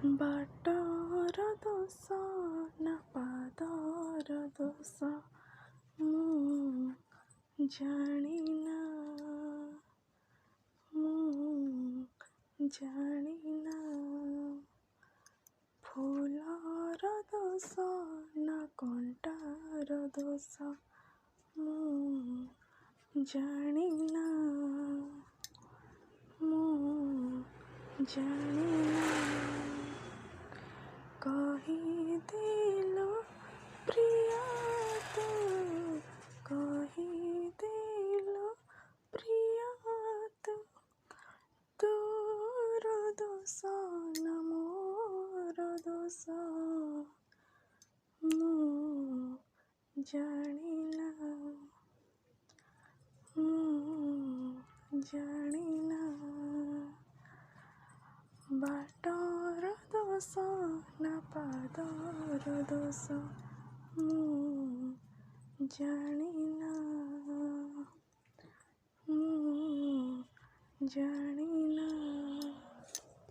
ବାଟର ଦୋଷ ନା ପାଦର ଦୋଷ ମୁଁ ଜାଣିନା, ମୁଁ ଜାଣିନା। ଫୁଲର ଦୋଷ ନା କଣ୍ଟାର ଦୋଷ ମୁଁ ଜାଣିନା, ମୁଁ ଜାଣିନା। କହିଦେଲୁ ପ୍ରିୟା ତୁ, କହିଦେଲୁ ପ୍ରିୟା ତୁ, ତୋର ଦୋଷ ନା ମୋର ଦୋଷ ମୁଁ ଜାଣିନା, ମୁଁ ଜାଣିନା। ବାଟର ଦୋଷ ନା ପାଦର ଦୋଷ ମୁଁ ଜାଣିନା, ମୁଁ ଜାଣିନା।